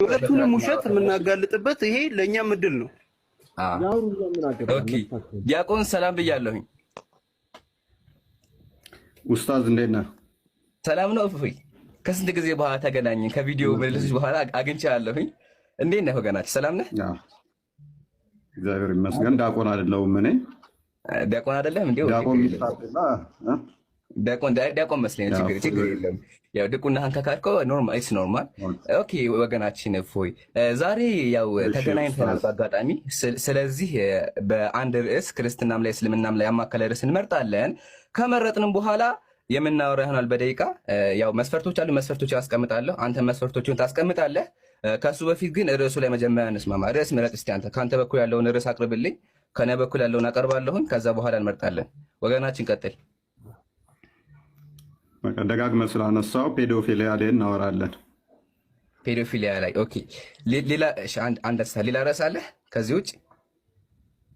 ሁለቱንም ውሸት የምናጋልጥበት ይሄ ለእኛም እድል ነው። ኦኬ ዲያቆን ሰላም ብያለሁኝ። ኡስታዝ እንዴት ነህ? ሰላም ነው እፎይ። ከስንት ጊዜ በኋላ ተገናኘን። ከቪዲዮ መልሶች በኋላ አግኝቻለሁኝ። እንዴት ነህ ወገናችን? ሰላም ነህ? እግዚአብሔር ይመስገን። ዲያቆን አይደለሁም እኔ። ዲያቆን አይደለህም እንዴ? ዲያቆን መስለኝ። ችግር የለም። ያው ድቁናህን ከካድከው ኖርማል ኢትስ ኖርማል። ኦኬ ወገናችን እፎይ፣ ዛሬ ያው ተገናኝተናል በአጋጣሚ። ስለዚህ በአንድ ርዕስ ክርስትናም ላይ እስልምናም ላይ ያማከለ ርዕስ እንመርጣለን። ከመረጥንም በኋላ የምናወራ ይሆናል በደቂቃ። ያው መስፈርቶች አሉ፣ መስፈርቶች ያስቀምጣለሁ። አንተ መስፈርቶችን ታስቀምጣለህ። ከሱ በፊት ግን ርዕሱ ላይ መጀመሪያ እንስማማ። ርዕስ ምረጥ እስቲ አንተ። ከአንተ በኩል ያለውን ርዕስ አቅርብልኝ፣ ከኔ በኩል ያለውን አቀርባለሁኝ። ከዛ በኋላ እንመርጣለን። ወገናችን ቀጥል። ደጋግመህ ስላነሳው ፔዶፊሊያ ላይ እናወራለን። ፔዶፊሊያ ላይ ኦኬ። ሌላ ሌላ ርዕስ አለ ከዚህ ውጭ?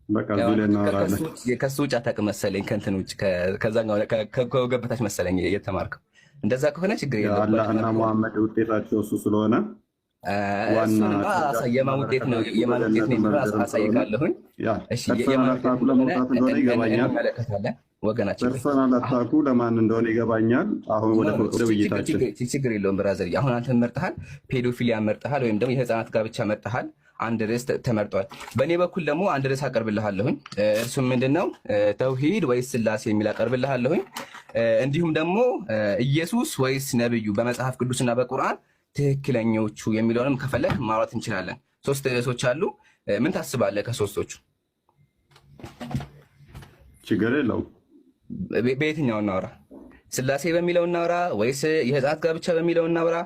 በቃ እዚህ ላይ እናወራለን። ከሱ ውጭ አታውቅም መሰለኝ፣ ከእንትን ውጭ ከወገብ በታች መሰለኝ የተማርከው። እንደዛ ከሆነ ችግር የለም። አላህና ሙሐመድ ውጤታቸው እሱ ስለሆነ የማን ውጤት ነው የሚለው አሳይካለሁኝ። እንመለከታለን ወገናችን። ፐርሰናል አታኩ ለማን እንደሆነ ይገባኛል። አሁን ወደ ውይይታችን። ችግር የለውም ብራዘር። አሁን አንተ መርጠሃል፣ ፔዶፊሊያ መርጠሃል፣ ወይም ደግሞ የህፃናት ጋብቻ መርጠሃል። አንድ ርዕስ ተመርጧል። በእኔ በኩል ደግሞ አንድ ርዕስ አቀርብልሃለሁኝ። እርሱም ምንድነው? ተውሂድ ወይስ ስላሴ የሚል አቀርብልሃለሁኝ። እንዲሁም ደግሞ ኢየሱስ ወይስ ነብዩ በመጽሐፍ ቅዱስና በቁርአን ትክክለኞቹ የሚለውንም ከፈለግ ማውራት እንችላለን። 3 ርዕሶች አሉ። ምን ታስባለህ ከሶስቶቹ? ችግር የለውም። በየትኛው እናውራ? ስላሴ በሚለው እናውራ ወይስ የህፃናት ጋብቻ በሚለው እናውራ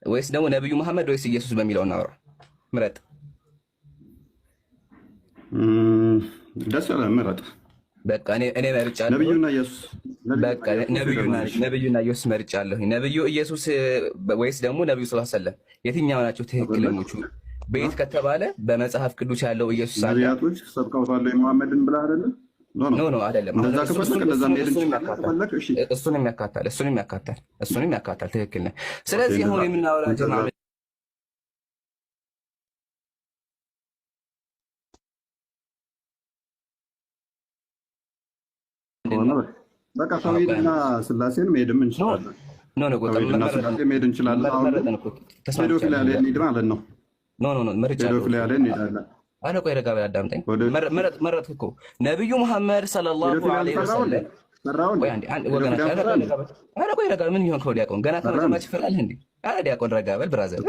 ወይስ ደግሞ ነብዩ መሐመድ ወይስ ኢየሱስ በሚለው እናውራ? ምረጥ። ደስ ያለ ምረጥ። በቃ እኔ መርጫለሁ። ነብዩና ኢየሱስ። በቃ ነብዩና ኢየሱስ መርጫለሁ። ነብዩ ኢየሱስ ወይስ ደግሞ ነብዩ ሰለላሁ ዐለይሂ ወሰለም የትኛው ናቸው ትክክለኞቹ? በየት ከተባለ በመጽሐፍ ቅዱስ ያለው ኢየሱስ አለ። ነቢያቶች ሰብከውታል ሙሐመድን ብለህ አይደለም? ኖ አይደለም። እሱንም ያካታል። ትክክል ነህ። ስለዚህ አሁን የምናወራው በቃ ተውሂድና ስላሴን መሄድም እንችላለን። መሄድ እንችላለን። ፔዶፊሊያ ላይ እንሂድ ማለት ነው። ፔዶፊሊያ ላይ እንሄዳለን። አረ ቆይ ረጋ በል አዳምጠኝ። መረጥክ እኮ ነብዩ መሐመድ ሰለላሁ ዐለይሂ ወሰለም። አረ ቆይ ረጋ ምን ይሆን ከወዲያ ቆም ገና ተረጋማች ይፈራል እንዴ? አረ ዲያቆን ረጋ በል ብራዘር።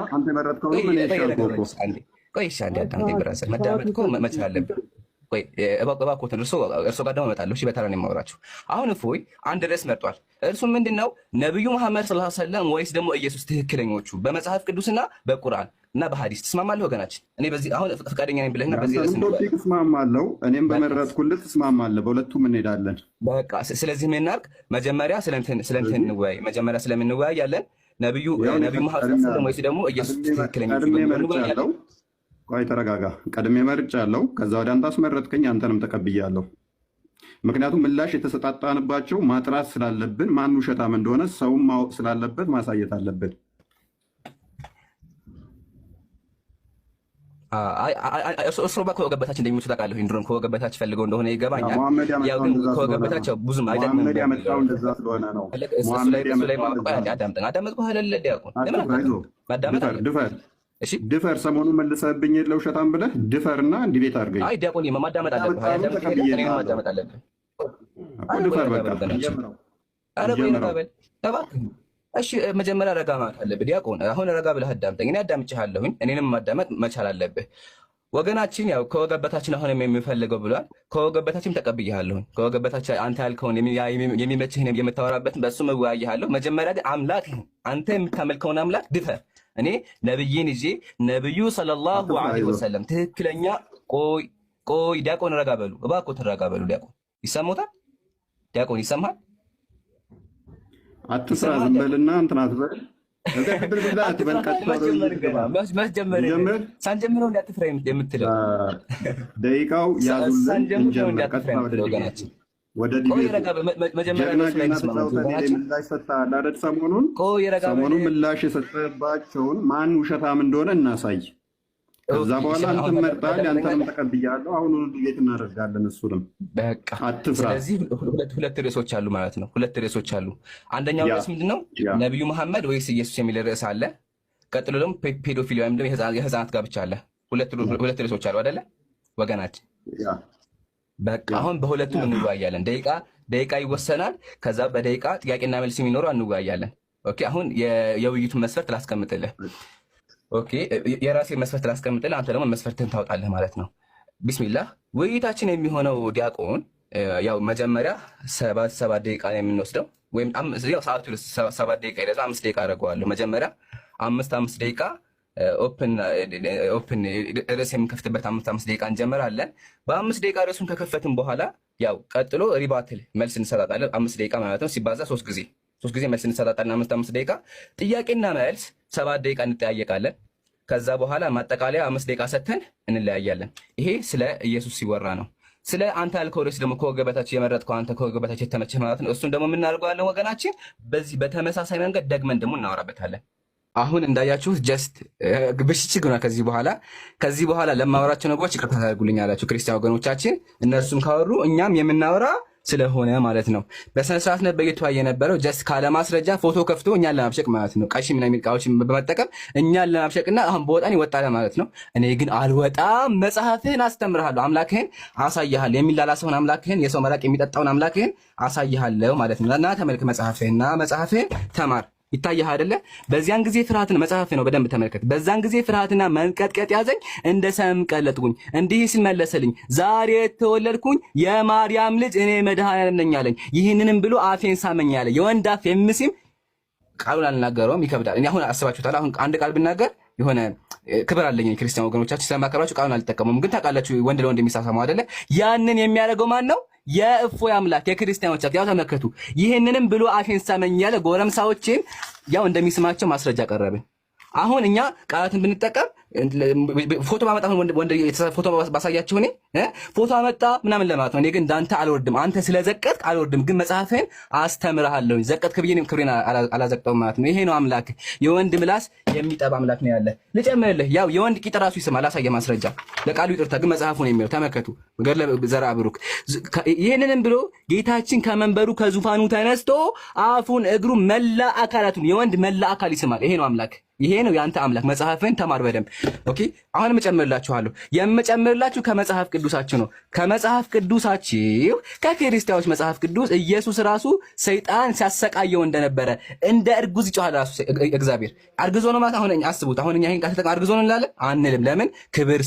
አንተ የመረጥከው ምን ይሻላል? ቆይ እሺ አንዴ አዳምጠኝ ብራዘር። መዳመጥ እኮ መቻል አለብን። ቆይ እባክዎትን እርሶ ጋር ደግሞ እመጣለሁ። እሺ በተራ ነው የማወራችሁ። አሁን እፎይ አንድ ርዕስ መርጧል። እርሱም ምንድነው? ነብዩ መሐመድ ሰለላሁ ዐለይሂ ወሰለም ወይስ ደግሞ ኢየሱስ ትክክለኞቹ በመጽሐፍ ቅዱስና በቁርአን እና በሐዲስ ትስማማለህ ወገናችን? እኔ በዚህ አሁን ፈቃደኛ ነኝ ብለህና በዚህ ርዕስ ነው ተስማማለሁ። እኔም በመረጥኩልህ ትስማማለህ። በሁለቱም እንሄዳለን። በቃ ስለዚህ ምን እናድርግ? መጀመሪያ ስለንትን እንወያይ። መጀመሪያ ስለምንወያያለን ነብዩ መሐመድ ሰለላሁ ዐለይሂ ወሰለም ወይስ ደግሞ ኢየሱስ ትክክለኞቹ በሚለው ቆይ ተረጋጋ። ቀድሜ መርጫለሁ። ከዛ ወደ አንተ አስመረጥከኝ፣ አንተንም ተቀብያለሁ። ምክንያቱም ምላሽ የተሰጣጣንባቸው ማጥራት ስላለብን ማን ውሸታም እንደሆነ ሰውም ማወቅ ስላለበት ማሳየት አለብን። እርሶ ከወገበታችን እንደሚሞቱ ታውቃለህ። እንድሮም ከወገበታችን ፈልገው እንደሆነ ይገባኛል። ያው ግን ከወገበታቸው ብዙም አይደለም። መሐመድ ያመጣው እንደዛ ስለሆነ ነው። አዳመጥ በኋላ ለዲያቆን ድፈር ድፈር። ሰሞኑን መልሰህብኝ የለ ውሸታም ብለህ ድፈርና እንዲህ ቤት አድርገኝ። አይ ዲያቆን ማዳመጥ አለብህ። ማዳመጥ አለብህ። ድፈር በቃ። ኧረ ቆይ ረጋ በል እባክህ። እሺ መጀመሪያ ረጋ ማለት አለብህ ዲያቆን። አሁን ረጋ ብለህ አዳምጠኝ። እኔ አዳምጬሃለሁኝ። እኔንም ማዳመጥ መቻል አለብህ ወገናችን። ያው ከወገበታችን አሁንም የሚፈልገው ብሏል። ከወገበታችን ተቀብያለሁኝ። ከወገበታችን አንተ ያልከውን የሚመችህን የምታወራበትን በእሱ እወያይሃለሁ። መጀመሪያ ግን አምላክ አንተ የምታመልከውን አምላክ ድፈር። እኔ ነብይን ይዤ ነብዩ ሰለላሁ ዐለይሂ ወሰለም ትክክለኛ ቆይ ዲያቆን ረጋ በሉ እባክዎትን፣ ረጋ በሉ ዲያቆን። ይሰማዎታል? ዲያቆን ይሰማሃል? አትስራ፣ ዝም በልና እንትን አትበል። ሳንጀምረው እንዳትፍራ የምትለው ደቂቃው ያዙልን። ወገናችን ወደ ቆይ ዲቤቱ ረጋ መጀመሪያ ጀግና እነሱ ላይ ጀግና እንስማማ። ተጫውተን ሄደህ ምላሽ ሰጥተሃል አይደል? ቆይ ረጋ ሰሞኑን ምላሽ የሰጠባቸውን ማን ውሸታም እንደሆነ እናሳይ። ከዛ በኋላ አንተም መርጠሃል፣ ያንተንም ተቀብያለሁ። አሁን ዲቤት እናደርጋለን። እሱንም በቃ አትፍራ። ስለዚህ ሁለት ርዕሶች አሉ ማለት ነው። ሁለት ርዕሶች አሉ። አንደኛው ርዕስ ምንድነው? ነቢዩ መሐመድ ወይስ ኢየሱስ የሚል ርዕስ አለ። ቀጥሎ ደግሞ ፔዶፊሊ ወይም ደግሞ የህፃናት ጋብቻ አለ። ሁለት ርዕሶች አሉ አይደለ ወገናችን? በቃ አሁን በሁለቱም እንወያያለን። ደቂቃ ይወሰናል። ከዛ በደቂቃ ጥያቄና መልስ የሚኖረው እንወያያለን። ኦኬ። አሁን የውይይቱን መስፈርት ላስቀምጥልህ። ኦኬ፣ የራሴ መስፈርት ላስቀምጥልህ፣ አንተ ደግሞ መስፈርትን ታውጣለህ ማለት ነው። ቢስሚላህ። ውይይታችን የሚሆነው ዲያቆን ያው መጀመሪያ ሰባት ደቂቃ ነው የምንወስደው፣ ወይም ያው ሰዓቱ 7 ደቂቃ ይደዛ 5 ደቂቃ አደርገዋለሁ። መጀመሪያ 5 ደቂቃ ኦፕን ርዕስ የምንከፍትበት 5 ደቂቃ እንጀምራለን። በ5 ደቂቃ ርዕሱን ከከፈትን በኋላ ያው ቀጥሎ ሪባትል መልስ እንሰጣጣለን። 5 ደቂቃ ማለት ነው ሲባዛ 3 ጊዜ መልስ እንሰጣጣለን። 5 ደቂቃ ጥያቄና መልስ 7 ደቂቃ እንጠያየቃለን። ከዛ በኋላ ማጠቃለያ 5 ደቂቃ ሰጥተን እንለያያለን። ይሄ ስለ ኢየሱስ ሲወራ ነው። ስለ አንተ ያልከው ርዕስ ደግሞ ከወገበታች የመረጥከው አንተ ከወገበታች የተመቸህ ማለት ነው። እሱን ደግሞ የምናደርገዋለን ወገናችን። በዚህ በተመሳሳይ መንገድ ደግመን ደግሞ እናወራበታለን። አሁን እንዳያችሁት ጀስት ብሽችግ ነው። ከዚህ በኋላ ለማወራቸው ነገሮች ይቅርታ ታደርጉልኝ ያላችሁ ክርስቲያን ወገኖቻችን፣ እነርሱም ካወሩ እኛም የምናወራ ስለሆነ ማለት ነው። በስነ ስርዓት ነበር እየተወያየ የነበረው። ጀስት ካለማስረጃ ፎቶ ከፍቶ እኛን ለማብሸቅ ማለት ነው። ቀሺ ምናምን የሚል ቃዎችን በመጠቀም እኛን ለማብሸቅና አሁን በወጣን ይወጣል ማለት ነው። እኔ ግን አልወጣም። መጽሐፍህን አስተምርሃለሁ፣ አምላክህን አሳይሃለሁ፣ የሚላላሰውን አምላክህን፣ የሰው መራቅ የሚጠጣውን አምላክህን አሳይሃለሁ ማለት ነው። እና ተመልክ መጽሐፍህን ተማር። ይታየህ አይደለ? በዚያን ጊዜ ፍርሃትን መጽሐፍ ነው፣ በደንብ ተመልከት። በዛን ጊዜ ፍርሃትና መንቀጥቀጥ ያዘኝ፣ እንደ ሰም ቀለጥኩኝ። እንዲህ ሲል መለሰልኝ፣ ዛሬ የተወለድኩኝ የማርያም ልጅ እኔ መድኃኒዓለም ነኝ አለኝ። ይህንንም ብሎ አፌን ሳመኝ አለ። የወንድ አፍ የሚስም ቃሉን አልናገረውም፣ ይከብዳል። እኔ አሁን አስባችሁታል። አሁን አንድ ቃል ብናገር የሆነ ክብር አለኝ ክርስቲያን ወገኖቻችን ስለማከብራችሁ ቃሉን አልጠቀሙም። ግን ታውቃላችሁ ወንድ ለወንድ የሚሳሳመው አይደለ? ያንን የሚያደርገው ማን ነው? የእፎይ አምላክ የክርስቲያኖች ያው ተመከቱ። ይህንንም ብሎ አፌን ሳመኝ ያለ ጎረምሳዎችን ያው እንደሚስማቸው ማስረጃ ቀረብን። አሁን እኛ ቃላትን ብንጠቀም ፎቶ ማመጣ ወንድ ፎቶ ባሳያችሁ እኔ ፎቶ አመጣ ምናምን ለማለት ነው። እኔ ግን እንዳንተ አልወርድም። አንተ ስለዘቀጥክ አልወርድም፣ ግን መጽሐፍህን አስተምርሃለሁ። ዘቀጥክ ብዬ ክብሬን አላዘቅጠውም ማለት ነው። ይሄ ነው አምላክ፣ የወንድ ምላስ የሚጠባ አምላክ ነው ያለ። ልጨምርልህ፣ ያው የወንድ ቂጥ ራሱ ይስማል። አሳየ ማስረጃ ለቃሉ ይቅርታ፣ ግን መጽሐፉ ነው የሚለው። ተመከቱ ገድለ ዘርአ ብሩክ። ይህንንም ብሎ ጌታችን ከመንበሩ ከዙፋኑ ተነስቶ አፉን፣ እግሩ፣ መላ አካላቱን የወንድ መላ አካል ይስማል። ይሄ ነው አምላክ፣ ይሄ ነው ያንተ አምላክ። መጽሐፍን ተማር በደንብ ኦኬ። አሁንም እጨምርላችኋለሁ። የምጨምርላችሁ ከመጽሐፍ ቅዱሳችሁ ነው። ከመጽሐፍ ቅዱሳችሁ ከክርስቲያኖች መጽሐፍ ቅዱስ ኢየሱስ ራሱ ሰይጣን ሲያሰቃየው እንደነበረ እንደ እርጉዝ ይጮሃል። ራሱ እግዚአብሔር አርግዞ ነው ማለት። አሁን አስቡት። አሁን እኛ ይሄን ቃል ተጠቅመን አርግዞ ነው እንላለን አንልም። ለምን? ክብር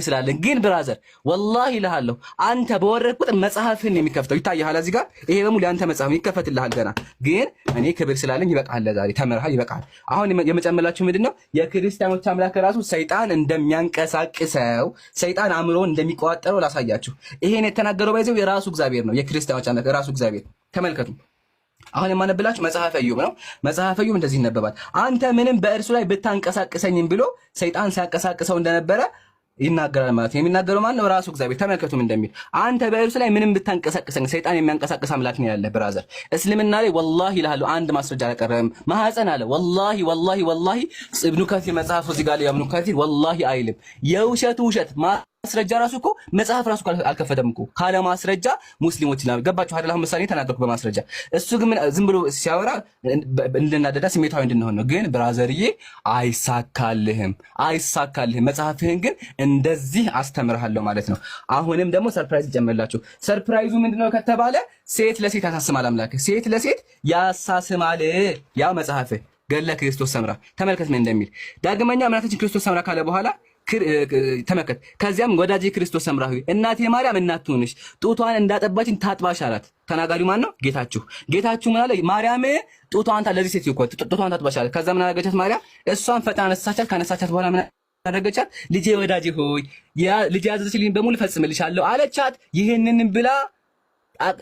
ስላለን። ግን ብራዘር ወላሂ እልሃለሁ አንተ በወረድክ ቁጥር መጽሐፍህን የሚከፍተው ይታያል። እዚህ ጋር ይሄ በሙሉ ያንተ መጽሐፍ ይከፈትልሃል ገና። ግን እኔ ክብር ስላለኝ ይበቃል። ዛሬ ተመርሃል፣ ይበቃል። አሁን የመጨመርላችሁ ምንድነው? የክርስቲያኖች አምላክ ራሱ ሰይጣን እንደሚያንቀሳቅሰው፣ ሰይጣን አእምሮን እንደሚቆጣጠረው ላሳያችሁ። ይሄን የተናገረው ባይዘው የራሱ እግዚአብሔር ነው። የክርስቲያኖች አምላክ ራሱ እግዚአብሔር። ተመልከቱ። አሁን የማነብላችሁ መጽሐፈ ኢዮብ ነው። መጽሐፈ ኢዮብ እንደዚህ ይነበባል። አንተ ምንም በእርሱ ላይ ብታንቀሳቅሰኝም ብሎ ሰይጣን ሲያንቀሳቅሰው እንደነበረ ይናገራል ማለት ነው። የሚናገረው ማን ነው? ራሱ እግዚአብሔር። ተመልከቱም እንደሚል አንተ በእርሱ ላይ ምንም ብታንቀሳቅሰኝ፣ ሰይጣን የሚያንቀሳቅስ አምላክ ነው ያለ ብራዘር። እስልምና ላይ ወላሂ ይልሃለሁ አንድ ማስረጃ አላቀረበም። ማህፀን አለ። ወላሂ ኢብኑ ከሲር መጽሐፉ እዚህ ጋር ኢብኑ ከሲር ወላሂ አይልም። የውሸቱ ውሸት ማስረጃ ራሱ እኮ መጽሐፍ ራሱ አልከፈተም እኮ ካለ ማስረጃ ሙስሊሞች ላይ ገባችሁ አይደል? አሁን ምሳሌ ተናገርኩ በማስረጃ። እሱ ግን ዝም ብሎ ሲያወራ እንድናደዳ ስሜታዊ እንድንሆን ነው። ግን ብራዘርዬ አይሳካልህም። መጽሐፍህን ግን እንደዚህ አስተምርሃለሁ ማለት ነው። አሁንም ደግሞ ሰርፕራይዝ ይጨምርላችሁ። ሰርፕራይዙ ምንድነው ከተባለ ሴት ለሴት ያሳስማል አምላክ። ሴት ለሴት ያሳስማል። ያው መጽሐፍህ ገድለ ክርስቶስ ሰምራ ተመልከት ምን እንደሚል። ዳግመኛ እምነታችን ክርስቶስ ሰምራ ካለ በኋላ ተመከት። ከዚያም ወዳጄ ክርስቶስ ሰምራ ሆይ እናቴ ማርያም እናት ትሁንሽ፣ ጡቷን እንዳጠባችን ታጥባሽ አላት። ተናጋሪው ማን ነው? ጌታችሁ ምን አለ? ማርያም ጡቷን ለዚህ ሴት ይኮ ጡቷን ታጥባሽ አላት። ከዛ ምን አደረገቻት ማርያም? እሷን ፈጣን አነሳቻት። ካነሳቻት በኋላ ምን አደረገቻት? ልጄ ወዳጄ ሆይ ልጄ ያዘዘችልኝ በሙሉ ፈጽምልሻለሁ አለቻት። ይህንን ብላ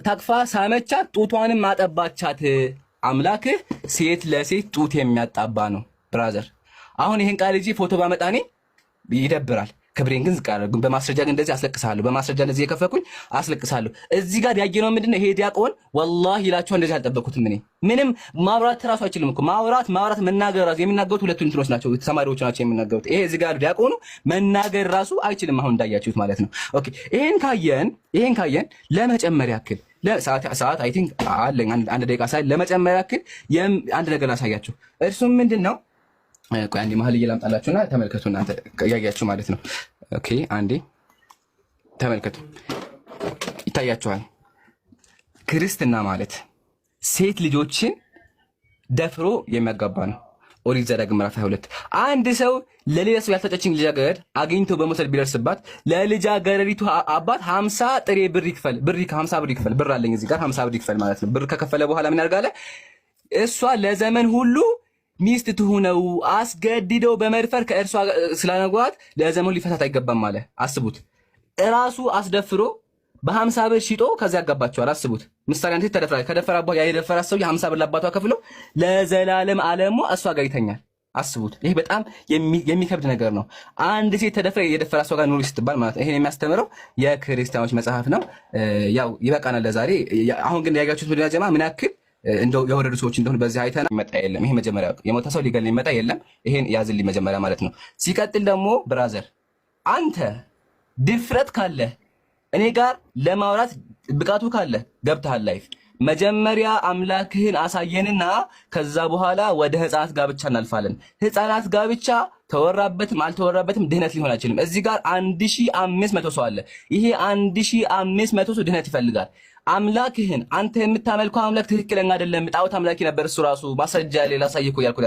ታቅፋ ሳመቻት፣ ጡቷንም አጠባቻት። አምላክህ ሴት ለሴት ጡት የሚያጣባ ነው ብራዘር። አሁን ይሄን ቃል ልጅ ፎቶ ባመጣኔ ይደብራል። ክብሬን ግን ዝቅ አደረጉኝ። በማስረጃ ግን እንደዚህ አስለቅሳለሁ፣ በማስረጃ እንደዚህ የከፈኩኝ አስለቅሳለሁ። እዚህ ጋር ያየነው ምንድነው? ይሄ ዲያቆን ወላሂ ይላችኋል እንደዚህ አልጠበኩትም። እኔ ምንም ማውራት ራሱ አይችልም እኮ ማውራት መናገር ራሱ የሚናገሩት ሁለቱ እንትኖች ናቸው፣ ተማሪዎች ናቸው የሚናገሩት። ይሄ እዚህ ጋር ዲያቆኑ መናገር ራሱ አይችልም፣ አሁን እንዳያችሁት ማለት ነው። ኦኬ ይሄን ካየን ለመጨመር ያክል ሰዓት አይ ቲንክ አለኝ አንድ ደቂቃ ሳይ ለመጨመር ያክል አንድ ነገር ላሳያችሁ። እርሱም ምንድነው? ቆይ አንዴ መሀል እየላምጣላችሁና ተመልከቱ፣ እናንተ ያያችሁ ማለት ነው። ኦኬ አንዴ ተመልከቱ፣ ይታያችኋል። ክርስትና ማለት ሴት ልጆችን ደፍሮ የሚያጋባ ነው። ኦሪት ዘዳግም ምዕራፍ 22 አንድ ሰው ለሌላ ሰው ያልተጨችኝ ልጃገረድ አግኝቶ በመውሰድ ቢደርስባት ለልጃገረዲቱ አባት 50 ጥሬ ብር ይክፈል። 50 ብር ይክፈል። ብር አለኝ እዚህ ጋር 50 ብር ይክፈል ማለት ነው። ብር ከከፈለ በኋላ ምን ያደርጋል? እሷ ለዘመን ሁሉ ሚስት ትሁነው። አስገድደው በመድፈር ከእርሷ ስላነጓት ለዘመኑ ሊፈታት አይገባም አለ። አስቡት፣ እራሱ አስደፍሮ በ50 ብር ሽጦ ከዚያ ያጋባቸዋል። አስቡት፣ ምሳሌ አንተ ተደፍራ ከደፈራ በኋላ የደፈራት ሰው የ50 ብር ለአባቷ ከፍሎ ለዘላለም ዓለሙ እሷ ጋር ይተኛል። አስቡት፣ ይሄ በጣም የሚከብድ ነገር ነው። አንድ ሴት ተደፍራ የደፈራት ሰው ጋር ኑሪ ስትባል ማለት ነው። ይሄን የሚያስተምረው የክርስቲያኖች መጽሐፍ ነው። ያው ይበቃናል ለዛሬ። አሁን ግን ያያችሁት ምድር ጀማ ምን ያክል እንደው የወረዱ ሰዎች እንደሆነ በዚህ አይተና መጣ የለም። ይሄ መጀመሪያ የሞተ ሰው ሊገል ይመጣ የለም። ይሄን ያዝልኝ መጀመሪያ ማለት ነው። ሲቀጥል ደግሞ ብራዘር አንተ ድፍረት ካለ እኔ ጋር ለማውራት ብቃቱ ካለ ገብተሃል ላይፍ መጀመሪያ አምላክህን አሳየንና ከዛ በኋላ ወደ ህፃናት ጋብቻ እናልፋለን። ህፃናት ጋብቻ ተወራበትም አልተወራበትም ድህነት ሊሆን አይችልም። እዚህ ጋር 1500 ሰው አለ። ይሄ 1500 ሰው ድህነት ይፈልጋል። አምላክህን አንተ የምታመልከው አምላክ ትክክለኛ አይደለም፣ ጣዖት አምላኪ ነበር እሱ ራሱ። ማስረጃ አለ ላሳይህ እያልኩ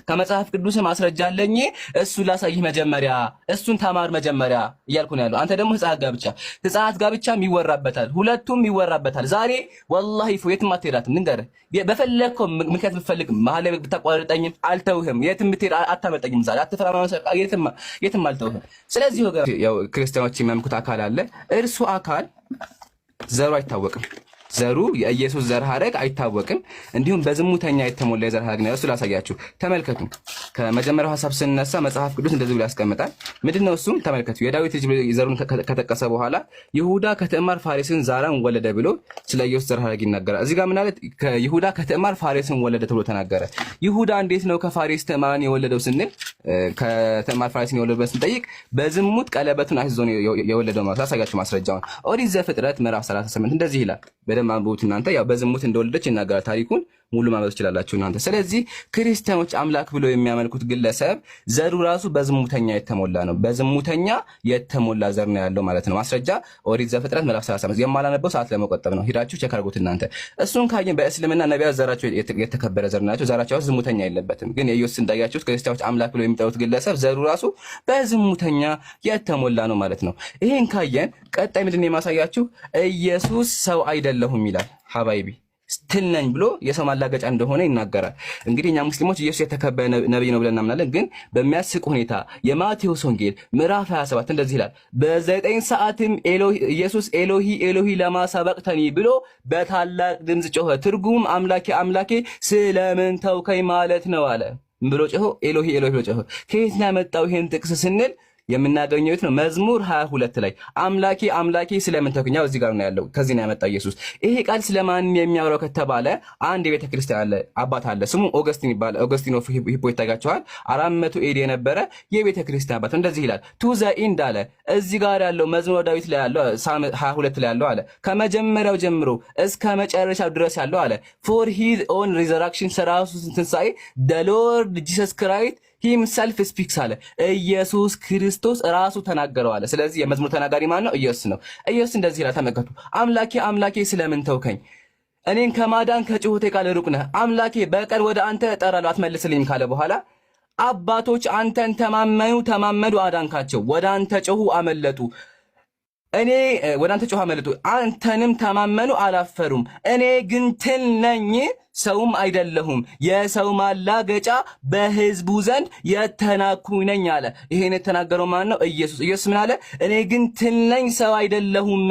ከመጽሐፍ ቅዱስ ማስረጃ አለኝ። እሱ ላሳይህ መጀመሪያ፣ እሱን ተማር መጀመሪያ እያልኩ ነው ያለው። አንተ ደግሞ ህፃናት ጋብቻም ይወራበታል፣ ሁለቱም ይወራበታል። ዛሬ ወላሂ የትም አትሄዳትም። ልንገርህ፣ በፈለግከው ምክንያት ብትፈልግ መሀል ላይ ብታቋርጠኝም አልተውህም። የትም ብትሄድ አታመልጠኝም። ዛሬ አትፈራ፣ የትም አልተውህም። ስለዚህ ያው ክርስቲያኖች የሚያምልኩት አካል አለ። እርሱ አካል ዘሩ አይታወቅም። ዘሩ የኢየሱስ ዘር ሐረግ አይታወቅም። እንዲሁም በዝሙተኛ የተሞላ የዘር ሐረግ ነው። እሱ ላሳያችሁ፣ ተመልከቱ። ከመጀመሪያው ሐሳብ ስንነሳ መጽሐፍ ቅዱስ እንደዚህ ብሎ ያስቀምጣል። ምንድነው እሱም? ተመልከቱ። የዳዊት ልጅ ዘሩን ከተጠቀሰ በኋላ ይሁዳ ከትዕማር ፋሬስን ዛራን ወለደ ብሎ ስለ ኢየሱስ ዘር ሐረግ ይናገራል። እዚህ ጋር ምን አለ? ከይሁዳ ከትዕማር ፋሬስን ወለደ ተብሎ ተናገረ። ይሁዳ እንዴት ነው ከፋሬስ ትዕማርን የወለደው ስንል ከትዕማር ፋሬስን የወለደው ስንጠይቅ በዝሙት ቀለበቱን አስይዞ ነው የወለደው ማለት። ላሳያችሁ ማስረጃውን። ኦሪት ዘፍጥረት ምዕራፍ 38 እንደዚህ ይላል። በደንብ አንብቡት እናንተ። ያው በዝሙት እንደወለደች ይናገራል ታሪኩን። ሙሉ ማመን ትችላላችሁ እናንተ። ስለዚህ ክርስቲያኖች አምላክ ብሎ የሚያመልኩት ግለሰብ ዘሩ ራሱ በዝሙተኛ የተሞላ ነው። በዝሙተኛ የተሞላ ዘር ነው ያለው ማለት ነው። ማስረጃ ኦሪት ዘፍጥረት ምዕራፍ 35 የማላነበው ሰዓት ለመቆጠብ ነው። ሂዳችሁ ቼክ አድርጉት እናንተ። እሱን ካየን በእስልምና ነቢያት ዘራቸው የተከበረ ዘር ናቸው። ዘራቸው ዝሙተኛ የለበትም። ግን የኢየሱስ እንዳያችሁት ክርስቲያኖች አምላክ ብሎ የሚጠሩት ግለሰብ ዘሩ ራሱ በዝሙተኛ የተሞላ ነው ማለት ነው። ይሄን ካየን ቀጣይ ምንድን ነው የማሳያችሁ? ኢየሱስ ሰው አይደለሁም ይላል። ሀባይቢ ስትል ነኝ ብሎ የሰው ማላገጫ እንደሆነ ይናገራል። እንግዲህ እኛ ሙስሊሞች ኢየሱስ የተከበረ ነብይ ነው ብለን እናምናለን። ግን በሚያስቅ ሁኔታ የማቴዎስ ወንጌል ምዕራፍ 27 እንደዚህ ይላል፣ በ9 ሰዓትም ኢየሱስ ኤሎሂ ኤሎሂ ለማ ሰበቅተኒ ብሎ በታላቅ ድምፅ ጮኸ። ትርጉም አምላኬ አምላኬ ስለምን ተውከኝ ማለት ነው አለ ብሎ ጮኸ። ኤሎሂ ኤሎሂ ብሎ ጮኸ። ከየት ነው ያመጣው ይሄን ጥቅስ ስንል የምናገኘው ነው መዝሙር 22 ላይ አምላኬ አምላኬ ስለምን ተውከኝ። ያው እዚህ ጋር ነው ያለው። ከዚህ ነው ያመጣው ኢየሱስ። ይሄ ቃል ስለማን የሚያወራው ከተባለ አንድ የቤተ ክርስቲያን አለ፣ አባት አለ፣ ስሙ ኦገስቲን ይባላል። ኦገስቲን ኦፍ ሂፖ ይታያቸዋል። 400 ኤዲ የነበረ የቤተ ክርስቲያን አባት እንደዚህ ይላል። ቱ ዘ ኢንድ አለ። እዚህ ጋር ያለው መዝሙር ዳዊት ላይ ያለው ሳም 22 ላይ ያለው አለ። ከመጀመሪያው ጀምሮ እስከ መጨረሻው ድረስ ያለው አለ። ፎር ሂዝ ኦን ሪዘራክሽን ሰራሱ ትንሣኤ the Lord Jesus Christ himself speaks አለ። ኢየሱስ ክርስቶስ ራሱ ተናገረው አለ። ስለዚህ የመዝሙር ተናጋሪ ማን ነው? ኢየሱስ ነው። ኢየሱስ እንደዚህ ይላል፣ ተመልከቱ። አምላኬ አምላኬ ስለምን ተውከኝ? እኔን ከማዳን ከጭሁቴ ቃል ሩቅ ነህ። አምላኬ በቀር ወደ አንተ እጠራለሁ አትመልስልኝም ካለ በኋላ አባቶች አንተን ተማመዱ አዳንካቸው፣ ወደ አንተ ጮሁ አመለጡ። እኔ ወደ አንተ ጮሁ አመለጡ፣ አንተንም ተማመኑ አላፈሩም። እኔ ግን ትል ነኝ ሰውም አይደለሁም፣ የሰው ማላገጫ በሕዝቡ ዘንድ የተናኩኝ ነኝ አለ። ይሄን የተናገረው ማን ነው? ኢየሱስ። ኢየሱስ ምን አለ? እኔ ግን ትል ነኝ ሰው አይደለሁም።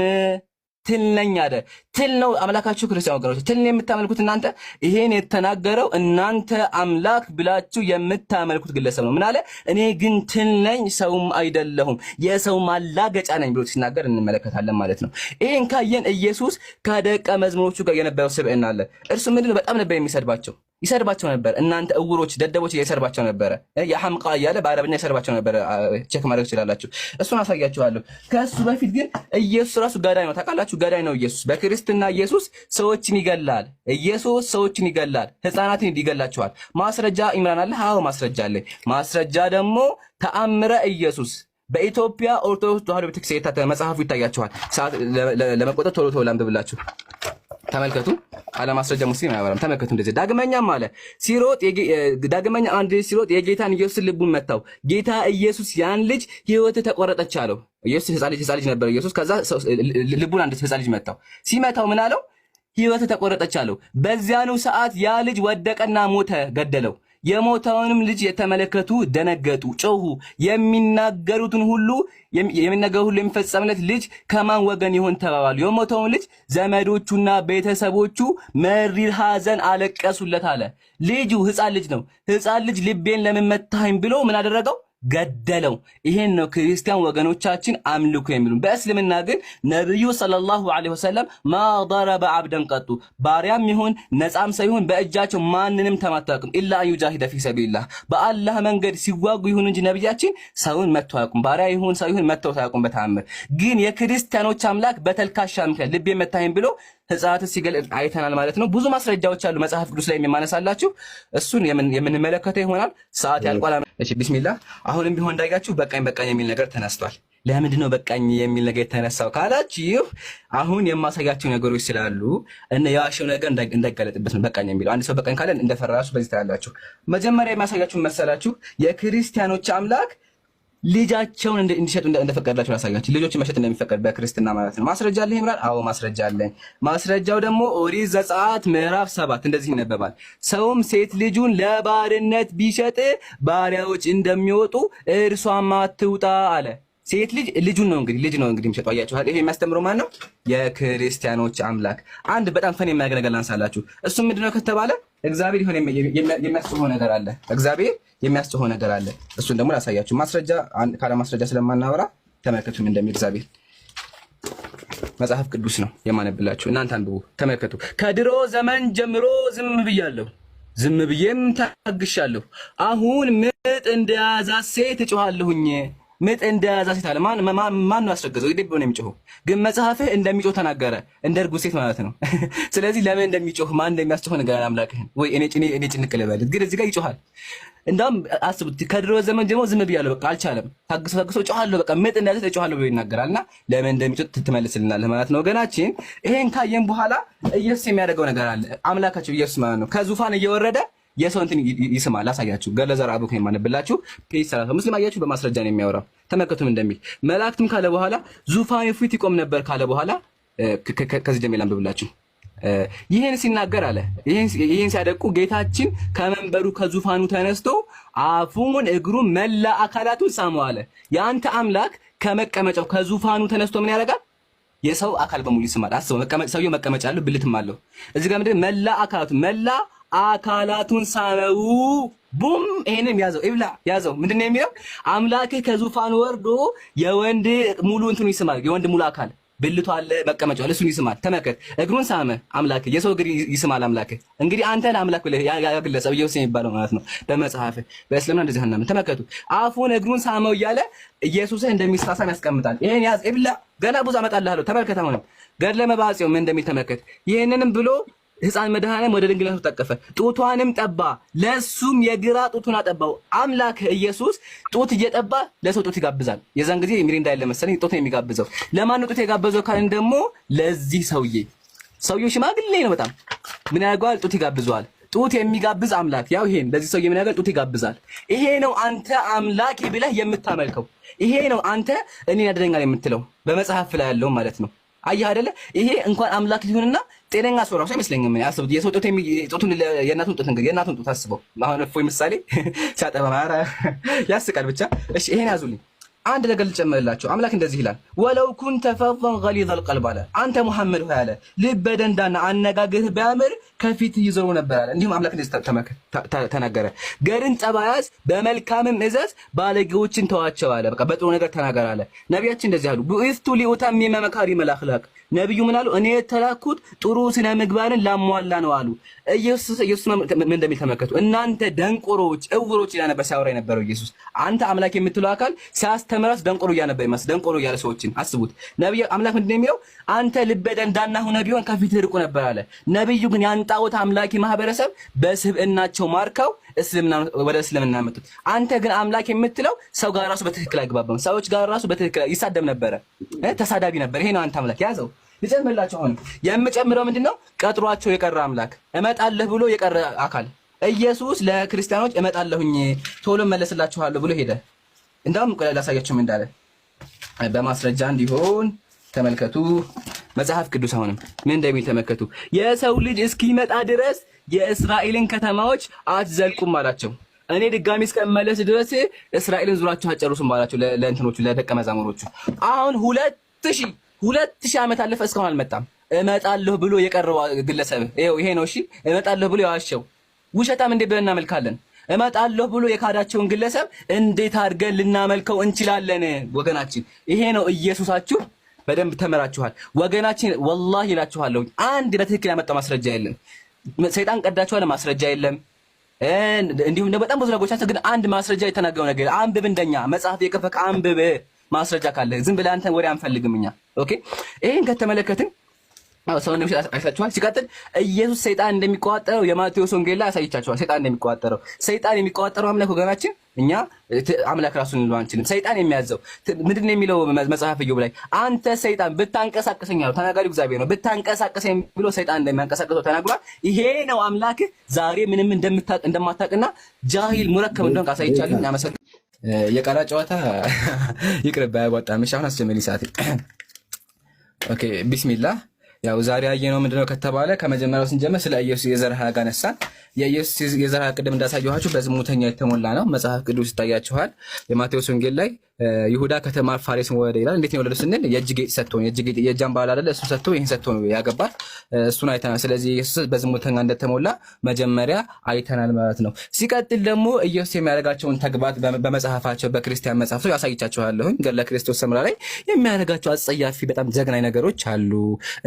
ትል ነኝ አለ። ትል ነው አምላካችሁ ክርስቲያን ወገኖች፣ ትል ነው የምታመልኩት እናንተ። ይሄን የተናገረው እናንተ አምላክ ብላችሁ የምታመልኩት ግለሰብ ነው። ምን አለ? እኔ ግን ትል ነኝ ሰውም አይደለሁም የሰው ማላገጫ ነኝ ብሎ ሲናገር እንመለከታለን ማለት ነው። ይሄን ካየን ኢየሱስ ከደቀ መዝሙሮቹ ጋር የነበረው ስብዕና አለ። እርሱ ምንድነው? በጣም ነበር ይሰድባቸው ነበር። እናንተ እውሮች ደደቦች እየሰድባቸው ነበረ። የሐምቃ እያለ በአረብኛ ይሰድባቸው ነበረ። ቼክ ማድረግ ትችላላችሁ። እሱን አሳያችኋለሁ። ከሱ በፊት ግን ኢየሱስ ራሱ ገዳይ ነው። ታውቃላችሁ? ገዳይ ነው ኢየሱስ። በክርስትና ኢየሱስ ሰዎችን ይገላል። ኢየሱስ ሰዎችን ይገላል። ህፃናትን ይገላቸዋል። ማስረጃ ኢምራን አለ? አዎ ማስረጃ አለ። ማስረጃ ደግሞ ተአምረ ኢየሱስ በኢትዮጵያ ኦርቶዶክስ ተዋሕዶ ቤተክርስቲያን መጽሐፉ ይታያችኋል። ለመቆጠር ቶሎ ላንብብላችሁ። ተመልከቱ። አለ ማስረጃ ሙስሊም አያወራም። ተመልከቱ። እንደዚህ ዳግመኛም አለ ሲሮጥ ዳግመኛ አንድ ሲሮጥ የጌታን ኢየሱስ ልቡን መታው። ጌታ ኢየሱስ ያን ልጅ ህይወት ተቆረጠች አለው። ኢየሱስ ህፃን ልጅ ነበር ኢየሱስ። ከዛ ልቡን አንድ ህፃን ልጅ መታው። ሲመታው ምን አለው? ህይወት ተቆረጠች አለው። በዚያኑ ሰዓት ያ ልጅ ወደቀና ሞተ፣ ገደለው። የሞተውንም ልጅ የተመለከቱ ደነገጡ፣ ጮሁ። የሚናገሩትን ሁሉ የሚፈጸምለት ልጅ ከማን ወገን ይሆን ተባባሉ። የሞተውን ልጅ ዘመዶቹና ቤተሰቦቹ መሪር ሐዘን አለቀሱለት አለ። ልጁ ህፃን ልጅ ነው። ህፃን ልጅ ልቤን ለምን መታኸኝ ብሎ ምን አደረገው? ገደለው። ይሄን ነው ክርስቲያን ወገኖቻችን አምልኩ የሚሉን። በእስልምና ግን ነብዩ ሰለላሁ ዐለይሂ ወሰለም ማ ضرب عبدا ቀጡ ባሪያም ይሁን ነፃም ሳይሆን በእጃቸው ማንንም ተማታቁም ኢላ ዩጃሂደ ፊ ሰቢልላህ በአላህ መንገድ ሲዋጉ ይሁን እንጂ ነብያችን ሰውን መተው አያውቁም። ባሪያ ይሁን ሰው ይሁን መተው አያውቁም በተአምር። ግን የክርስቲያኖች አምላክ በተልካሻ ምክንያት ልቤ መታኸኝ ብሎ ህፃናት ሲገል አይተናል ማለት ነው። ብዙ ማስረጃዎች አሉ መጽሐፍ ቅዱስ ላይ የሚማነሳላችሁ። እሱን የምንመለከተው ይሆናል። ሰዓት ያልቋል። እሺ ቢስሚላህ። አሁንም ቢሆን እንዳያችሁ በቃኝ የሚል ነገር ተነስቷል። ለምንድን ነው በቃኝ የሚል ነገር የተነሳው ካላችሁ አሁን የማሳያችሁ ነገሮች ስላሉ እና ያዋሸው ነገር እንዳይጋለጥበት ነው በቃኝ የሚለው። አንድ ሰው በቃኝ ካለ እንደፈራሱ በዚህ ታያላችሁ። መጀመሪያ የማሳያችሁ መሰላችሁ የክርስቲያኖች አምላክ ልጃቸውን እንዲሸጡ እንደፈቀደላቸው ያሳያችሁ። ልጆችን መሸጥ እንደሚፈቀድ በክርስትና ማለት ነው። ማስረጃ አለ ይምራል? አዎ ማስረጃ አለኝ። ማስረጃው ደግሞ ኦሪት ዘጸአት ምዕራፍ 7 እንደዚህ ይነበባል። ሰውም ሴት ልጁን ለባርነት ቢሸጥ ባሪያዎች እንደሚወጡ እርሷም አትውጣ አለ። ሴት ልጁን ነው እንግዲህ የሚሸጠው። አያችሁ፣ ይሄ የሚያስተምረው ማን ነው? የክርስቲያኖች አምላክ። አንድ በጣም ፈን የሚያገለግል አንሳላችሁ። እሱ ምንድነው ከተባለ እግዚአብሔር ይሁን የሚያስጨሆ ነገር አለ። እግዚአብሔር የሚያስጨሆ ነገር አለ። እሱን ደግሞ ላሳያችሁ። ማስረጃ ካለ ማስረጃ ስለማናወራ ተመልከቱም እንደሚል እግዚአብሔር መጽሐፍ ቅዱስ ነው የማነብላችሁ። እናንተ አንብቡ፣ ተመልከቱ። ከድሮ ዘመን ጀምሮ ዝም ብዬም ታግሻለሁ። አሁን ምጥ እንደያዛት ሴት እጮሃለሁኝ። ምጥ እንደያዛት ሴት አለ። ማን ነው ያስረገዘው? ይደብ ነው የሚጮህ። ግን መጽሐፍህ እንደሚጮህ ተናገረ፣ እንደ እርጉዝ ሴት ማለት ነው። ስለዚህ ለምን እንደሚጮህ ማን እንደሚያስጮህ ነገር አምላክህን ወይ እኔ ጭንቅ ልበልህ። ግን እዚህ ጋር ይጮሃል። እንዳውም አስቡት፣ ከድሮ ዘመን ጀምሮ ዝም ብያለሁ፣ በቃ አልቻለም። ታግሶ እጮሃለሁ፣ በቃ ምጥ እንደያዛት እጮሃለሁ ብሎ ይናገራልና ለምን እንደሚጮህ ትመልስልናለህ ማለት ነው ወገናችን። ይሄን ካየን በኋላ ኢየሱስ የሚያደርገው ነገር አለ። አምላካቸው ኢየሱስ ማለት ነው ከዙፋን እየወረደ የሰው እንትን ይስማል። ላሳያችሁ። ገለዘር አቡክ ነው የማነብላችሁ። ፔጅ 30 ሙስሊም አያችሁ፣ በማስረጃ ነው የሚያወራው። ተመልከቱም እንደሚል መላእክትም ካለ በኋላ ዙፋኑ ፊት ይቆም ነበር ካለ በኋላ ከዚህ ጀምሮ ላንብብላችሁ። ይሄን ሲናገር አለ ይሄን ሲያደቁ ጌታችን ከመንበሩ ከዙፋኑ ተነስቶ አፉን እግሩን መላ አካላቱን ሳመው አለ። የአንተ አምላክ ከመቀመጫው ከዙፋኑ ተነስቶ ምን ያደርጋል? የሰው አካል በሙሉ ይስማል። አስበው፣ ሰውየው መቀመጫ አለው፣ ብልትም አለው። እዚህ ጋር ምንድን መላ አካላቱን ሳመው። ቡም! ይሄንም ያዘው። ምንድነው የሚለው? አምላክ ከዙፋን ወርዶ የወንድ ሙሉ እንትኑ ይስማል። የወንድ ሙሉ አካል ብልቱ አለ፣ መቀመጫው አለ፣ እሱን ይስማል። ተመከት፣ እግሩን ሳመ አምላክ። የሰው እግር ይስማል አምላክ። እንግዲህ አንተን አምላክ ብለህ ያግለጸው ኢየሱስ የሚባለው ማለት ነው በመጽሐፍ በእስልምና እንደዚህ አናምን። ተመከቱ፣ አፉን እግሩን ሳመው እያለ ኢየሱስን እንደሚሳሳም ያስቀምጣል። ይሄን ያዝ ይብላ። ገና ብዙ አመጣልሃለሁ። ተመልከት። አሁንም ገድለ መባጽዮን ምን እንደሚል ተመከት። ይሄንንም ብሎ ሕፃን መድኃኔዓለም ወደ ድንግልነቱ ተቀፈ፣ ጡቷንም ጠባ፣ ለሱም የግራ ጡቱን አጠባው። አምላክ ኢየሱስ ጡት እየጠባ ለሰው ጡት ይጋብዛል። የዛን ጊዜ ሚሪንዳ ያለ መሰለኝ ጡት ነው የሚጋብዘው። ለማን ጡት የጋበዘው ካልን ደግሞ ለዚህ ሰውዬው ሽማግሌ ነው በጣም። ምን ያደርገዋል? ጡት ይጋብዘዋል። ጡት የሚጋብዝ አምላክ ያው ይሄን ለዚህ ሰውዬ ምን ያደርጋል? ጡት ይጋብዛል። ይሄ ነው አንተ አምላክ ብለህ የምታመልከው። ይሄ ነው አንተ እኔን ያድነኛል የምትለው በመጽሐፍ ላይ ያለው ማለት ነው። አየህ አይደለ? ይሄ እንኳን አምላክ ሊሆንና ጤነኛ ሰው ራሱ አይመስለኝም። አስቡት፣ የሰው ጡቱን የእናቱን ጡት እንግዲህ የእናቱን ጡት አስበው። አሁን እፎይ ምሳሌ ሲያጠባ ማራ ያስቃል። ብቻ እሺ፣ ይሄን ያዙልኝ። አንድ ነገር ልጨምርላችሁ። አምላክ እንደዚህ ይላል፣ ወለው ኩንተ ፈዘን ገሊዘል ቀልብ አለ። አንተ ሙሐመድ ሆይ አለ ልበ ደንዳና አነጋገርህ ቢያምር ከፊት ይዞሩ ነበር አለ። እንዲሁም አምላክ እንደዚህ ተናገረ፣ ገርን ጠባያዝ በመልካምም እዘዝ ባለጌዎችን ተዋቸው አለ። በቃ በጥሩ ነገር ተናገር አለ። ነቢያችን እንደዚህ አሉ፣ ቡኢስቱ ሊኡተሚመ መካሪመል አኽላቅ። ነብዩ ምን አሉ? እኔ የተላኩት ጥሩ ስነ ምግባርን ላሟላ ነው አሉ። ኢየሱስ ምን እንደሚል ተመልከቱ። እናንተ ደንቆሮች፣ እውሮች ይላል ነበር ሲያወራ የነበረው ኢየሱስ። አንተ አምላክ የምትለው አካል ሲያስተምራስ ደንቆሮ እያነበ ይመስል ደንቆሮ እያለ ሰዎችን አስቡት። ነብዩ አምላክ ምንድነው የሚለው? አንተ ልበ ደንዳና ሆነ ቢሆን ከፊት ርቁ ነበር አለ። ነብዩ ግን ያንጣውት አምላኪ ማህበረሰብ በስብዕናቸው ማርከው ወደ እስልምና መጡት። አንተ ግን አምላክ የምትለው ሰው ጋር ራሱ በትክክል አይግባባም። ሰዎች ጋር ራሱ በትክክል ይሳደብ ነበረ፣ ተሳዳቢ ነበር። ይሄ ነው አንተ አምላክ ያዘው። ልጨምርላችሁ አሁን የምጨምረው ምንድነው? ቀጥሯቸው የቀረ አምላክ እመጣለሁ ብሎ የቀረ አካል ኢየሱስ ለክርስቲያኖች እመጣለሁኝ ቶሎ መለስላችኋለሁ ብሎ ሄደ። እንዳውም ላሳያችሁ ምን እንዳለ በማስረጃ እንዲሆን ተመልከቱ። መጽሐፍ ቅዱስ አሁንም ምን እንደሚል ተመልከቱ። የሰው ልጅ እስኪመጣ ድረስ የእስራኤልን ከተማዎች አትዘልቁም አላቸው። እኔ ድጋሚ እስከመለስ ድረስ እስራኤልን ዙራችሁ አጨርሱም አላቸው ለእንትኖቹ ለደቀ መዛሙሮቹ። አሁን 2000 ዓመት አለፈ፣ እስካሁን አልመጣም። እመጣለሁ ብሎ የቀረው ግለሰብ ይሄ ነው። እሺ እመጣለሁ ብሎ ያዋሸው ውሸታም እንዴት ብለን እናመልካለን? እመጣለሁ ብሎ የካዳቸውን ግለሰብ እንዴት አድርገን ልናመልከው እንችላለን? ወገናችን ይሄ ነው ኢየሱሳችሁ። በደንብ ተመራችኋል ወገናችን። ወላሂ እላችኋለሁ አንድ በትክክል ያመጣው ማስረጃ የለም። ሰይጣን ቀዳችኋል፣ ማስረጃ የለም። እንዲሁም በጣም ብዙ ነገሮች ግን አንድ ማስረጃ የተናገረው ነገር አንብብ፣ እንደኛ መጽሐፍ የከፈከ አንብብ። ማስረጃ ካለ ዝም ብለህ አንተ ወሬ አንፈልግም እኛ። ኦኬ ይሄን ከተመለከትን ሰው እንደሚሽ አይሳችኋል። ሲቀጥል ኢየሱስ ሰይጣን እንደሚቆጣጠረው የማቴዎስ ወንጌል ላይ አሳይቻችኋል። ሰይጣን እንደሚቆጣጠረው ሰይጣን የሚቆጣጠረው አምላክ ወገናችን እኛ አምላክ ራሱን እንለው አንችልም። ሰይጣን የሚያዘው ምንድነው የሚለው መጽሐፍ ኢዮብ ላይ አንተ ሰይጣን ብታንቀሳቀሰኝ አለው ተናጋሪው እግዚአብሔር ነው። ብታንቀሳቀሰኝ ብሎ ሰይጣን እንደሚያንቀሳቀሰው ተናግሯል። ይሄ ነው አምላክ ዛሬ ምንም እንደማታውቅና ጃሂል ሙረከብ እንደሆነ አሳይቻለሁ። ያመሰግናለሁ። የቃላ ጨዋታ ይቅርብ አያዋጣም። እሺ አሁን አስጀምሪ ሰዓት። ኦኬ ቢስሚላህ። ያው ዛሬ ያየነው ምንድነው ከተባለ ከመጀመሪያው ስንጀምር ስለ ኢየሱስ የዘር ሐረግ አነሳን። የኢየሱስ የዘር ሐረግ ቅድም እንዳሳየኋችሁ በዝሙተኛ የተሞላ ነው። መጽሐፍ ቅዱስ ይታያችኋል። የማቴዎስ ወንጌል ላይ ይሁዳ ከተማ ፋሬስን ወለደ ይላል። እንዴት ነው የወለደው ስንል የእጅ ጌጥ ሰጥቶ ነው። የእጅ ጌጥ የእጃን ባል አይደለ እሱ ሰጥቶ ይሄን ሰጥቶ ነው ያገባት። እሱን አይተናል። ስለዚህ ኢየሱስ በዝሙተኛ እንደተሞላ መጀመሪያ አይተናል ማለት ነው። ሲቀጥል ደግሞ ኢየሱስ የሚያደርጋቸውን ተግባራት በመጽሐፋቸው በክርስቲያን መጽሐፍቶች ያሳይቻችኋለሁ። ገድለ ክርስቶስ ሰምራ ላይ የሚያደርጋቸው አጸያፊ በጣም ዘግናኝ ነገሮች አሉ።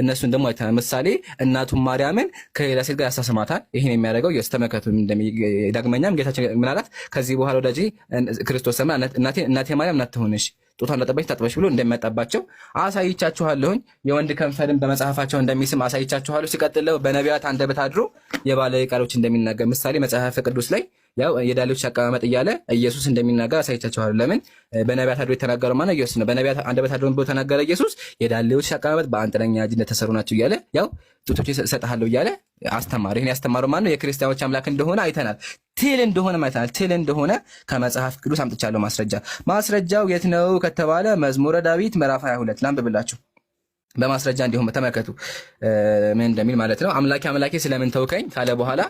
እነሱን ደግሞ አይተናል። ምሳሌ እናቱን ማርያምን ከሌላ ሴት ጋር ያሳስማታል። ይሄን የሚያደርገው ኢየሱስ ተመከቱ። ዳግመኛም ጌታችን ምን አላት? ከዚህ በኋላ ወዳጄ ክርስቶስ ሰምራ እናቴ ማርያም እናትሆንሽ ጡቷን ለጠበች ታጥበሽ ብሎ እንደሚመጣባቸው አሳይቻችኋለሁኝ። የወንድ ከንፈርን በመጽሐፋቸው እንደሚስም አሳይቻችኋለሁ። ሲቀጥለው በነቢያት አንደበት አድሮ የባለ ቃሎች እንደሚናገር ምሳሌ መጽሐፍ ቅዱስ ላይ ያው የዳሌዎች አቀማመጥ እያለ ኢየሱስ እንደሚናገር አሳይቻችኋለሁ። ለምን በነቢያት አድሮ የተናገረው ማነው? ኢየሱስ ነው። በነቢያት አንደበት አድሮ ብሎ ተናገረ ኢየሱስ። የዳሌዎች አቀማመጥ በአንጥረኛ እጅ እንደተሰሩ ናቸው እያለ ያው ጡቶች እሰጥሃለሁ እያለ አስተማረ። ይሄን ያስተማረው ማነው? የክርስቲያኖች አምላክ እንደሆነ አይተናል። ትል እንደሆነ አይተናል። ትል እንደሆነ ከመጽሐፍ ቅዱስ አምጥቻለሁ ማስረጃ። ማስረጃው የት ነው ከተባለ መዝሙረ ዳዊት ምዕራፍ 22 ላንብብላችሁ በማስረጃ እንዲሁም ተመልከቱ ምን እንደሚል ማለት ነው። አምላኬ አምላኬ ስለምን ተውከኝ ካለ በኋላ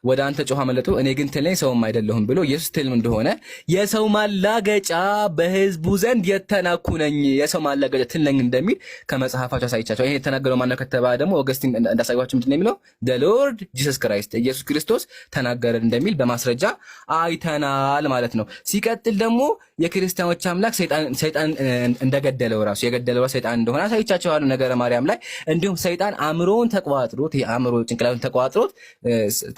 ወደ አንተ ጮኸ አመለጡ፣ እኔ ግን ትል ነኝ ሰውም አይደለሁም ብሎ ኢየሱስ ትል እንደሆነ የሰው ማላገጫ በሕዝቡ ዘንድ የተናኩ ነኝ፣ የሰው ማላገጫ ትል ነኝ እንደሚል ከመጽሐፋቸው አሳይቻቸው። ይሄ የተናገረው ማነው ከተባለ ደግሞ ኦገስቲን እንዳሳየኋቸው ምንድን ነው የሚለው? the Lord Jesus Christ ኢየሱስ ክርስቶስ ተናገረ እንደሚል በማስረጃ አይተናል ማለት ነው። ሲቀጥል ደግሞ የክርስቲያኖች አምላክ ሰይጣን እንደገደለው ራሱ የገደለው ሰይጣን እንደሆነ አሳይቻቸዋለሁ ነገረ ማርያም ላይ። እንዲሁም ሰይጣን አእምሮውን ተቋጥሮት የአእምሮ ጭንቅላቱን ተቋጥሮት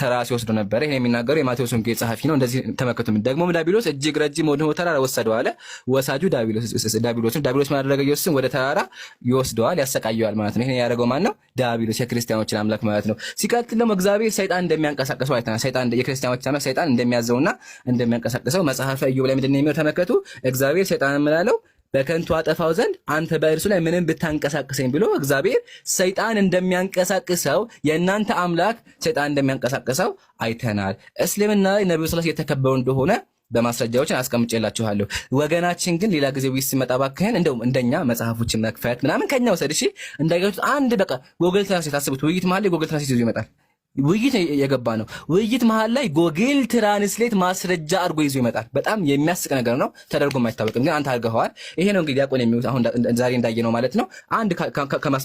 ተራሲ ወስዶ ነበር። ይሄን የሚናገረው የማቴዎስ ወንጌል ጸሐፊ ነው። እንደዚህ ተመከቱ። ደግሞ ዳቢሎስ እጅግ ረጅም ወደ ተራራ ወሰደው አለ። ወሳጁ ዳቢሎስ ማድረገ ኢየሱስን ወደ ተራራ ይወስደዋል፣ ያሰቃየዋል ማለት ነው። ይሄን ያደረገው ማን ነው? ዳቢሎስ የክርስቲያኖችን አምላክ ማለት ነው። ሲቀጥል ደግሞ እግዚአብሔር ሰይጣን እንደሚያንቀሳቅሰው አይተናል። ሰይጣን የክርስቲያኖች አምላክ ሰይጣን እንደሚያዘውና እንደሚያንቀሳቅሰው መጽሐፈ ኢዮብ ላይ ምንድነው የሚለው ተመከቱ። እግዚአብሔር ሰይጣን ምናለው? በከንቱ አጠፋው ዘንድ አንተ በእርሱ ላይ ምንም ብታንቀሳቅሰኝ ብሎ እግዚአብሔር ሰይጣን እንደሚያንቀሳቅሰው የእናንተ አምላክ ሰይጣን እንደሚያንቀሳቅሰው አይተናል። እስልምና ላይ ነብዩ ሰለላሁ ዐለይሂ ወሰለም የተከበሩ እንደሆነ በማስረጃዎችን አስቀምጬላችኋለሁ። ወገናችን ግን ሌላ ጊዜ ዊስ ሲመጣ ባክህን እንደውም እንደኛ መጽሐፎችን መክፈት ምናምን ከኛ ወሰድ። እሺ እንዳይገቱት አንድ በቃ ጎግል ትራንስሌት አስቡት። ውይይት ማለት ጎግል ትራንስሌት ይዞ ይመጣል። ውይይት የገባ ነው። ውይይት መሀል ላይ ጎግል ትራንስሌት ማስረጃ አድርጎ ይዞ ይመጣል። በጣም የሚያስቅ ነገር ነው፣ ተደርጎም አይታወቅም፣ ግን አንተ አድርገኸዋል። ይሄ ነው እንግዲህ ዲያቆን የሚሉት አሁን ዛሬ እንዳየነው ማለት ነው። አንድ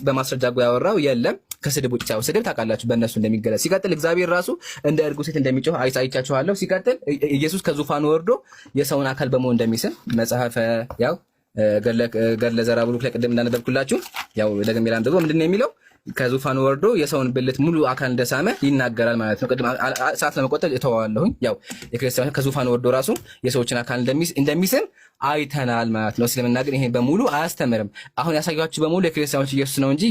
በማስረጃ አድርጎ ያወራው የለም ከስድብ ውጭ። ያው ስድብ ታውቃላችሁ በእነሱ እንደሚገለጽ። ሲቀጥል እግዚአብሔር ራሱ እንደ እርጉዝ ሴት እንደሚጮህ አይቻችኋለሁ። ሲቀጥል ኢየሱስ ከዙፋኑ ወርዶ የሰውን አካል በመሆን እንደሚስም መጽሐፈ ያው ገድለ ዘራብሩክ ላይ ቅድም እንዳነበብኩላችሁ ያው ደግሜ ላንብበው። ምንድን ነው የሚለው? ከዙፋኑ ወርዶ የሰውን ብልት ሙሉ አካል እንደሳመ ይናገራል ማለት ነው። ቅድም ሰዓት ለመቆጠብ እተዋለሁኝ። ያው የክርስቲያን ከዙፋኑ ወርዶ ራሱ የሰዎችን አካል እንደሚስም አይተናል ማለት ነው። እስልምና ግን ይሄን በሙሉ አያስተምርም። አሁን ያሳያችሁ በሙሉ የክርስቲያኖች ኢየሱስ ነው እንጂ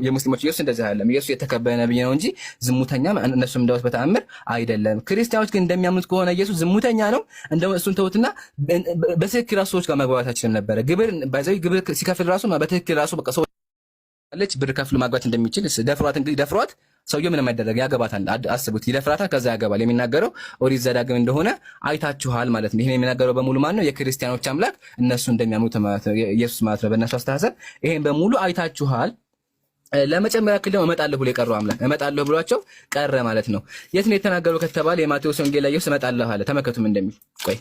የሙስሊሞች ኢየሱስ እንደዚህ አይደለም። ኢየሱስ የተከበረ ነብይ ነው እንጂ ዝሙተኛ እነሱም እንደውስ በተአምር አይደለም። ክርስቲያኖች ግን እንደሚያምኑት ከሆነ ኢየሱስ ዝሙተኛ ነው። እንደው እሱን ተውትና በትክክል ራሱ ሰዎች ጋር መግባባታችንም ነበረ። ግብር ሲከፍል ራሱ በትክክል ራሱ በቃ አለች ብር ከፍሎ ማግባት እንደሚችል ደፍሯት እንግዲህ ደፍሯት ሰውየው ምንም አይደረግ ያገባታል። አስቡት፣ ይደፍራታል፣ ከዛ ያገባል። የሚናገረው ኦሪት ዘዳግም እንደሆነ አይታችኋል ማለት ነው። ይሄን የሚናገረው በሙሉ ማን ነው? የክርስቲያኖች አምላክ እነሱ እንደሚያምኑት ማለት ነው፣ ኢየሱስ ማለት ነው። በእነሱ አስተሳሰብ ይሄን በሙሉ አይታችኋል። ለመጨመሪያ ያክል ደግሞ እመጣለሁ ብሎ የቀረው አምላክ እመጣለሁ ብሏቸው ቀረ ማለት ነው። የት ነው የተናገረው ከተባለ የማቴዎስ ወንጌል ላይ ኢየሱስ እመጣለሁ አለ። ተመከቱም እንደሚል ቆይ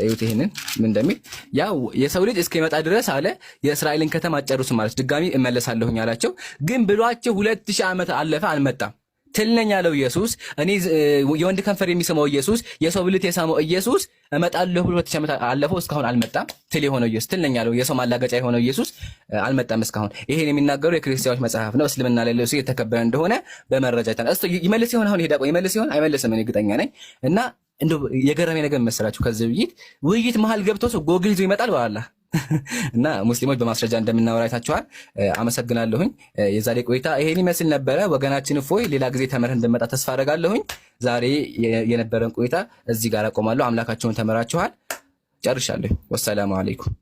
እዩት ይሄንን ምን እንደሚል ያው የሰው ልጅ እስኪመጣ ድረስ አለ የእስራኤልን ከተማ አጨርሱ ማለት ድጋሚ እመለሳለሁኝ አላቸው። ግን ብሏቸው 2000 ዓመት አለፈ፣ አልመጣም። ትልነኛ ያለው ኢየሱስ እኔ የወንድ ከንፈር የሚስመው ኢየሱስ የሰው ብልት የሳመው ኢየሱስ እመጣለሁ ብሎ 2000 ዓመት አለፈው፣ እስካሁን አልመጣም። ትል የሆነው ኢየሱስ ትልነኛ ያለው የሰው ማላገጫ የሆነው ኢየሱስ አልመጣም እስካሁን። ይሄን የሚናገረው የክርስቲያኖች መጽሐፍ ነው። እስልምና ላይ ለሱ የተከበረ እንደሆነ በመረጃ ይመልስ ይሆን? አሁን ይሄዳ ይመልስ ይሆን? አይመልስም፣ እኔ እርግጠኛ ነኝ። እና እንደው የገረመኝ ነገር መሰላችሁ ከዚህ ውይይት መሀል ገብቶ ሰው ጎግል ይዞ ይመጣል በኋላ እና ሙስሊሞች በማስረጃ እንደምናወራ አይታችኋል። አመሰግናለሁኝ። የዛሬ ቆይታ ይሄን ይመስል ነበረ። ወገናችን እፎይ ሌላ ጊዜ ተመረን እንደመጣ ተስፋ አደርጋለሁኝ። ዛሬ የነበረን ቆይታ እዚህ ጋር አቆማለሁ። አምላካቸውን ተመራችኋል። ጨርሻለሁ። ወሰላሙ አለይኩም።